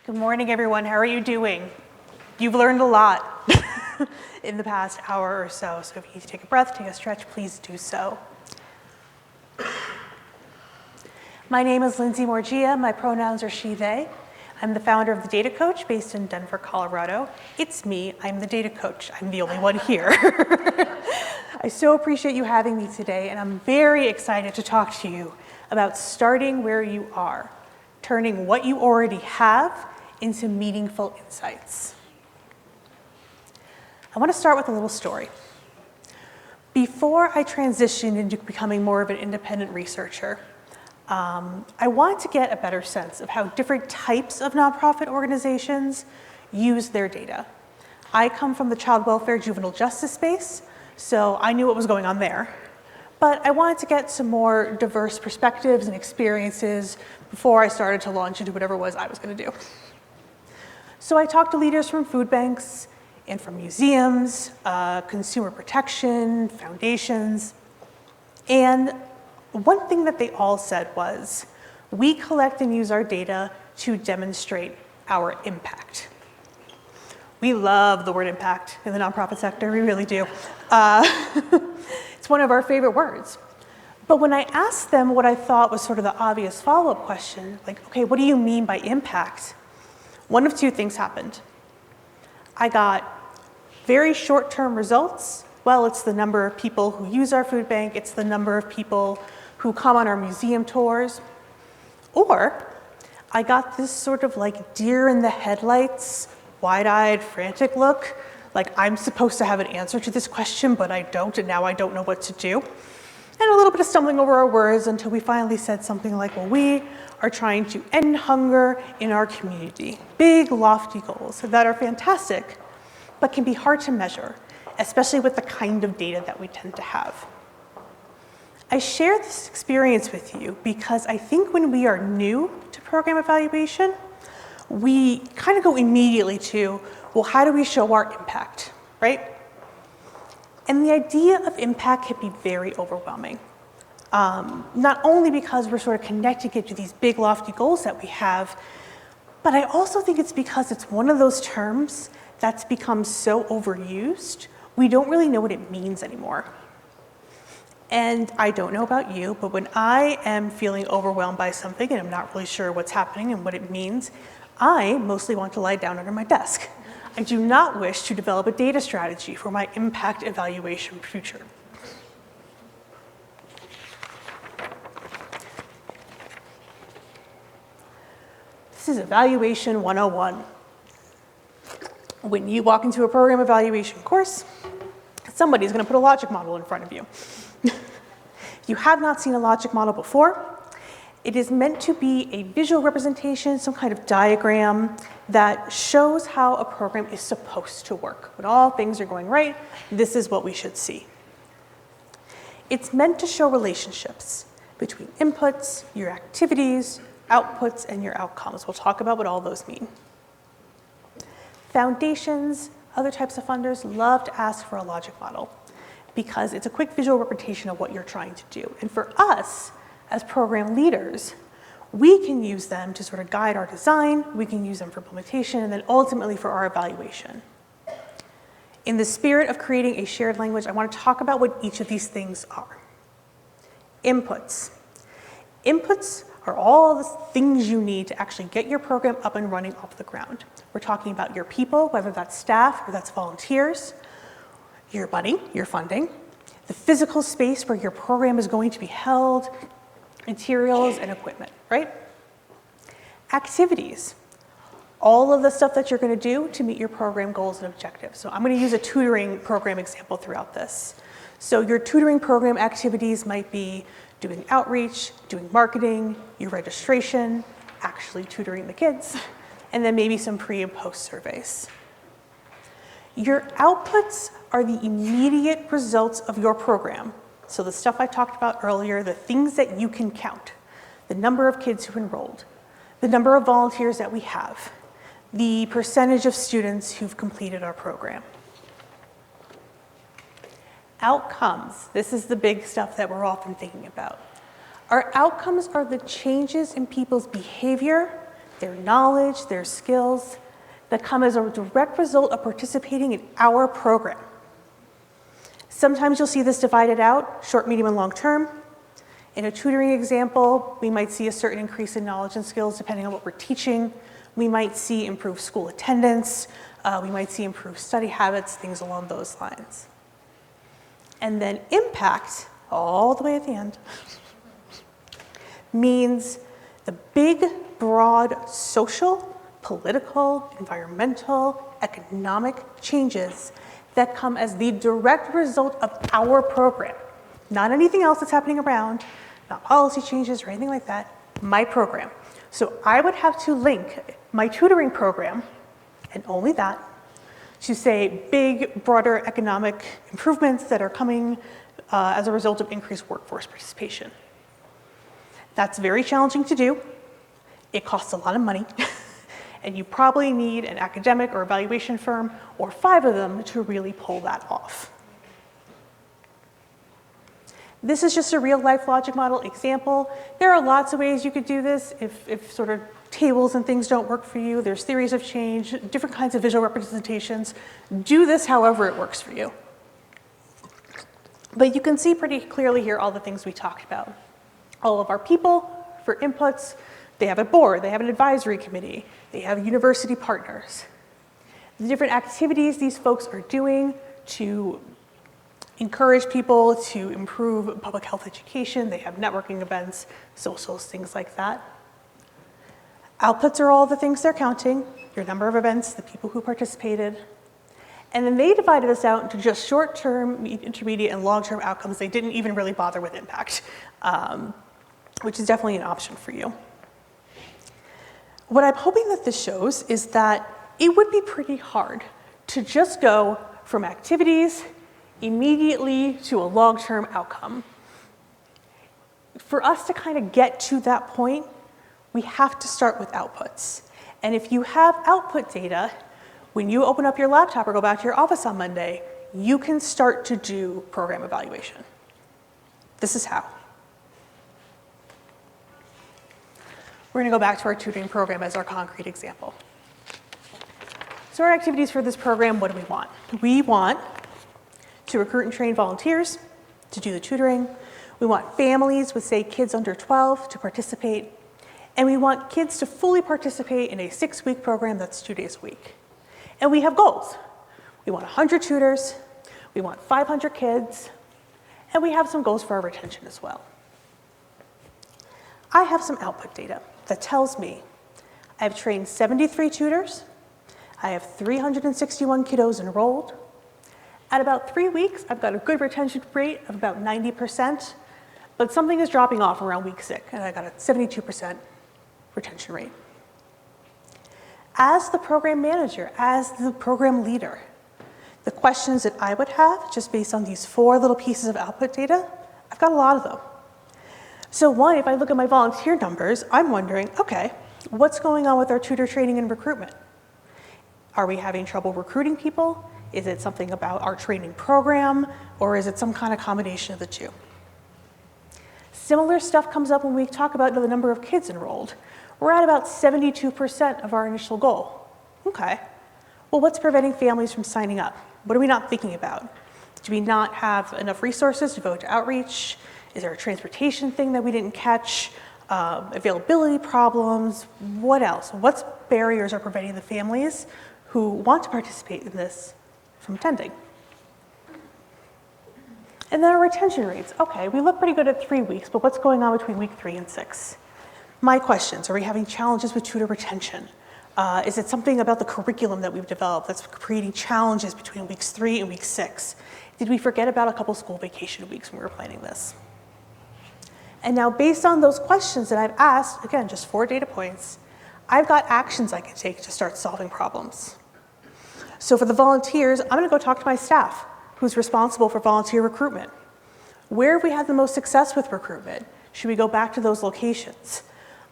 Good morning, everyone. How are you doing? You've learned a lot in the past hour or so, so if you need to take a breath, take a stretch, please do so. My name is Lindsay Morgia. My pronouns are she, they. I'm the founder of The Data Coach based in Denver, Colorado. It's me. I'm the data coach. I'm the only one here. I so appreciate you having me today, and I'm very excited to talk to you about starting where you are, turning what you already have into meaningful insights. I want to start with a little story. Before I transitioned into becoming more of an independent researcher, I wanted to get a better sense of how different types of nonprofit organizations use their data. I come from the child welfare juvenile justice space, so I knew what was going on there. But I wanted to get some more diverse perspectives and experiences before I started to launch into whatever it was I was going to do. So I talked to leaders from food banks and from museums, consumer protection, foundations, and one thing that they all said was, we collect and use our data to demonstrate our impact. We love the word impact in the nonprofit sector, we really do. It's one of our favorite words. But when I asked them what I thought was sort of the obvious follow-up question, like, okay, what do you mean by impact? One of two things happened. I got very short-term results. Well, it's the number of people who use our food bank, it's the number of people who come on our museum tours. Or I got this sort of like deer in the headlights, wide-eyed, frantic look, like I'm supposed to have an answer to this question, but I don't, and now I don't know what to do. And a little bit of stumbling over our words until we finally said something like, well, we are trying to end hunger in our community. Big, lofty goals that are fantastic, but can be hard to measure, especially with the kind of data that we tend to have. I share this experience with you because I think when we are new to program evaluation, we kind of go immediately to, well, how do we show our impact, right? And the idea of impact can be very overwhelming. Not only because we're sort of connecting it to these big lofty goals that we have, but I also think it's because it's one of those terms that's become so overused, we don't really know what it means anymore. And I don't know about you, but when I am feeling overwhelmed by something and I'm not really sure what's happening and what it means, I mostly want to lie down under my desk. I do not wish to develop a data strategy for my impact evaluation future. This is Evaluation 101. When you walk into a program evaluation course, somebody's going to put a logic model in front of you. If you have not seen a logic model before, it is meant to be a visual representation, some kind of diagram that shows how a program is supposed to work. When all things are going right, this is what we should see. It's meant to show relationships between inputs, your activities, outputs, and your outcomes. We'll talk about what all those mean. Foundations, other types of funders love to ask for a logic model because it's a quick visual representation of what you're trying to do. And for us, as program leaders, we can use them to sort of guide our design, we can use them for implementation, and then ultimately for our evaluation. In the spirit of creating a shared language, I want to talk about what each of these things are. Inputs. Inputs are all the things you need to actually get your program up and running off the ground. We're talking about your people, whether that's staff or that's volunteers, your money, your funding, the physical space where your program is going to be held, materials and equipment, right? Activities, all of the stuff that you're going to do to meet your program goals and objectives. So I'm going to use a tutoring program example throughout this. So your tutoring program activities might be doing outreach, doing marketing, your registration, actually tutoring the kids, and then maybe some pre and post surveys. Your outputs are the immediate results of your program. So the stuff I talked about earlier, the things that you can count, the number of kids who enrolled, the number of volunteers that we have, the percentage of students who've completed our program. Outcomes, this is the big stuff that we're often thinking about. Our outcomes are the changes in people's behavior their knowledge, their skills that come as a direct result of participating in our program. Sometimes you'll see this divided out, short, medium, and long term. In a tutoring example, we might see a certain increase in knowledge and skills depending on what we're teaching. We might see improved school attendance. We might see improved study habits, things along those lines. And then impact, all the way at the end, means the big, broad social, political, environmental, economic changes that come as the direct result of our program. Not anything else that's happening around, not policy changes or anything like that, my program. So I would have to link my tutoring program, and only that, to say big, broader economic improvements that are coming as a result of increased workforce participation. That's very challenging to do. It costs a lot of money. And you probably need an academic or evaluation firm, or 5 of them, to really pull that off. This is just a real-life logic model example. There are lots of ways you could do this if sort of tables and things don't work for you. There's theories of change, different kinds of visual representations. Do this however it works for you. But you can see pretty clearly here all the things we talked about. All of our people for inputs, they have a board, they have an advisory committee, they have university partners. The different activities these folks are doing to encourage people to improve public health education. They have networking events, socials, things like that. Outputs are all the things they're counting, your number of events, the people who participated. And then they divided this out into just short-term, intermediate, and long-term outcomes. They didn't even really bother with impact, which is definitely an option for you. What I'm hoping that this shows is that it would be pretty hard to just go from activities immediately to a long-term outcome. For us to kind of get to that point, we have to start with outputs. And if you have output data, when you open up your laptop or go back to your office on Monday, you can start to do program evaluation. This is how. We're going to go back to our tutoring program as our concrete example. So our activities for this program, what do we want? We want to recruit and train volunteers to do the tutoring. We want families with, say, kids under 12 to participate. And we want kids to fully participate in a 6-week program that's 2 days a week. And we have goals. We want 100 tutors. We want 500 kids. And we have some goals for our retention as well. I have some output data that tells me I've trained 73 tutors. I have 361 kiddos enrolled. At about 3 weeks, I've got a good retention rate of about 90%, but something is dropping off around week 6, and I got a 72% retention rate. As the program manager, as the program leader, the questions that I would have, just based on these 4 little pieces of output data, I've got a lot of them. So one, if I look at my volunteer numbers, I'm wondering, okay, what's going on with our tutor training and recruitment? Are we having trouble recruiting people? Is it something about our training program, or is it some kind of combination of the two? Similar stuff comes up when we talk about the number of kids enrolled. We're at about 72% of our initial goal. Okay, well, what's preventing families from signing up? What are we not thinking about? Do we not have enough resources to devote to outreach? Is there a transportation thing that we didn't catch? Availability problems? What else? What barriers are preventing the families who want to participate in this from attending? And then our retention rates. Okay, we look pretty good at 3 weeks, but what's going on between week 3 and 6? My questions, are we having challenges with tutor retention? Is it something about the curriculum that we've developed that's creating challenges between weeks 3 and week 6? Did we forget about a couple school vacation weeks when we were planning this? And now based on those questions that I've asked, again, just 4 data points, I've got actions I can take to start solving problems. So for the volunteers, I'm going to go talk to my staff who's responsible for volunteer recruitment. Where have we had the most success with recruitment? Should we go back to those locations?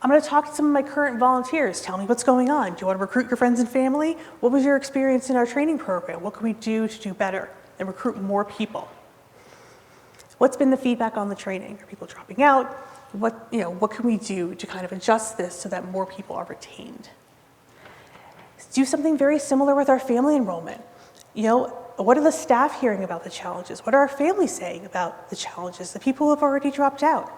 I'm going to talk to some of my current volunteers. Tell me what's going on. Do you want to recruit your friends and family? What was your experience in our training program? What can we do to do better and recruit more people? What's been the feedback on the training? Are people dropping out? what can we do to kind of adjust this so that more people are retained? Do something very similar with our family enrollment. What are the staff hearing about the challenges? What are our families saying about the challenges, the people who have already dropped out?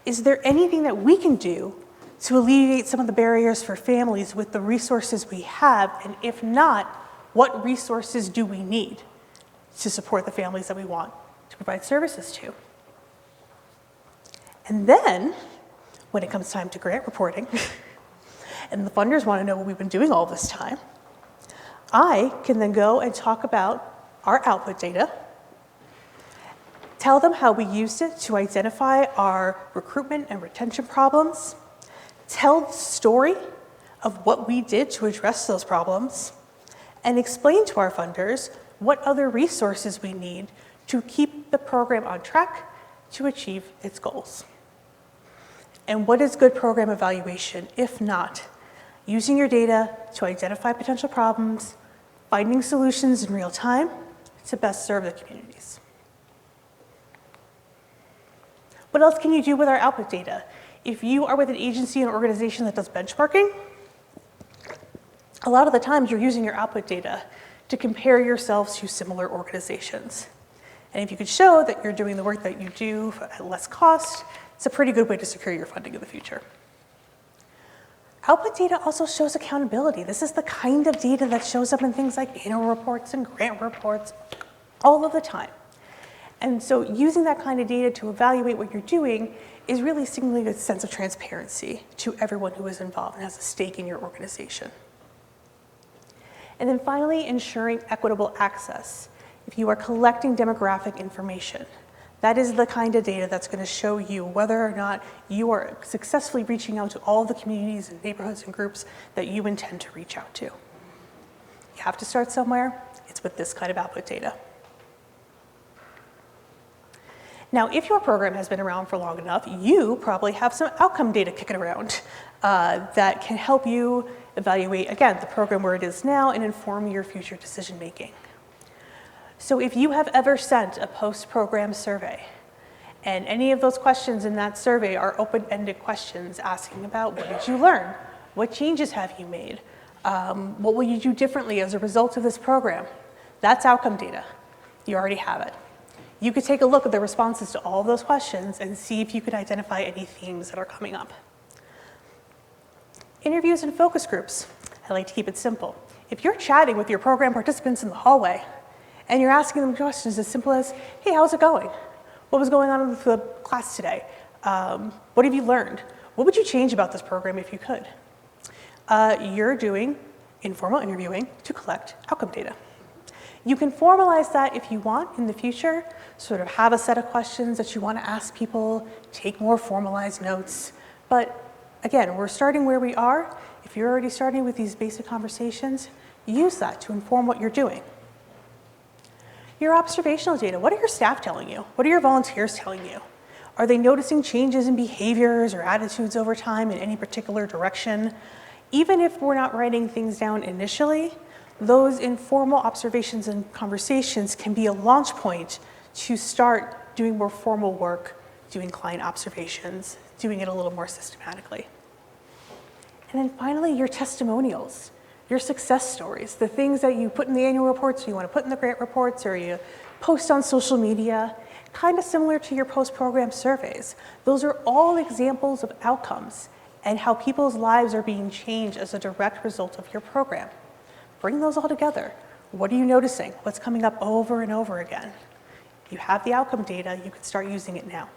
Is there anything that we can do to alleviate some of the barriers for families with the resources we have? And if not, what resources do we need to support the families that we want to provide services to? And then, when it comes time to grant reporting, and the funders want to know what we've been doing all this time, I can then go and talk about our output data, tell them how we used it to identify our recruitment and retention problems, tell the story of what we did to address those problems, and explain to our funders what other resources we need to keep the program on track to achieve its goals. And what is good program evaluation, if not using your data to identify potential problems, finding solutions in real time to best serve the communities? What else can you do with our output data? If you are with an agency and organization that does benchmarking, a lot of the times you're using your output data to compare yourselves to similar organizations. And if you could show that you're doing the work that you do at less cost, it's a pretty good way to secure your funding in the future. Output data also shows accountability. This is the kind of data that shows up in things like annual reports and grant reports all of the time. And so using that kind of data to evaluate what you're doing is really signaling a sense of transparency to everyone who is involved and has a stake in your organization. And then finally, ensuring equitable access. If you are collecting demographic information, that is the kind of data that's going to show you whether or not you are successfully reaching out to all the communities and neighborhoods and groups that you intend to reach out to. You have to start somewhere. It's with this kind of output data. Now, if your program has been around for long enough, you probably have some outcome data kicking around that can help you evaluate, again, the program where it is now and inform your future decision making. So if you have ever sent a post-program survey, and any of those questions in that survey are open-ended questions asking about what did you learn? What changes have you made? What will you do differently as a result of this program? That's outcome data. You already have it. You could take a look at the responses to all of those questions and see if you could identify any themes that are coming up. Interviews and focus groups. I like to keep it simple. If you're chatting with your program participants in the hallway and you're asking them questions as simple as, hey, how's it going? What was going on with the class today? What have you learned? What would you change about this program if you could? You're doing informal interviewing to collect outcome data. You can formalize that if you want in the future, sort of have a set of questions that you want to ask people, take more formalized notes. But again, we're starting where we are. If you're already starting with these basic conversations, use that to inform what you're doing. Your observational data, what are your staff telling you? What are your volunteers telling you? Are they noticing changes in behaviors or attitudes over time in any particular direction? Even if we're not writing things down initially, those informal observations and conversations can be a launch point to start doing more formal work, doing client observations, doing it a little more systematically. And then finally, your testimonials, your success stories, the things that you put in the annual reports, or you want to put in the grant reports, or you post on social media, kind of similar to your post-program surveys. Those are all examples of outcomes and how people's lives are being changed as a direct result of your program. Bring those all together. What are you noticing? What's coming up over and over again? You have the outcome data, you can start using it now.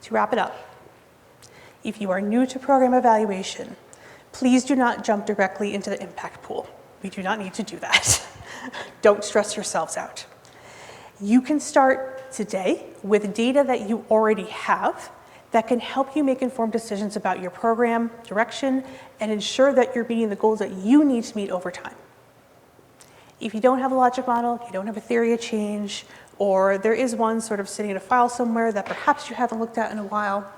To wrap it up, if you are new to program evaluation, please do not jump directly into the impact pool. We do not need to do that. Don't stress yourselves out. You can start today with data that you already have that can help you make informed decisions about your program direction and ensure that you're meeting the goals that you need to meet over time. If you don't have a logic model, you don't have a theory of change, or there is one sort of sitting in a file somewhere that perhaps you haven't looked at in a while,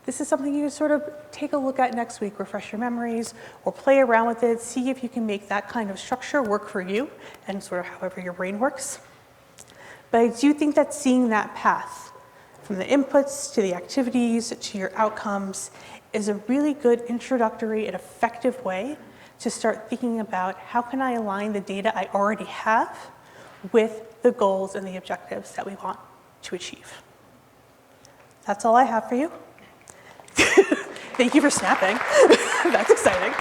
this is something you can sort of take a look at next week, refresh your memories, or play around with it, see if you can make that kind of structure work for you and sort of however your brain works. But I do think that seeing that path from the inputs to the activities to your outcomes is a really good introductory and effective way to start thinking about how can I align the data I already have with the goals and the objectives that we want to achieve. That's all I have for you. Thank you for snapping. That's exciting.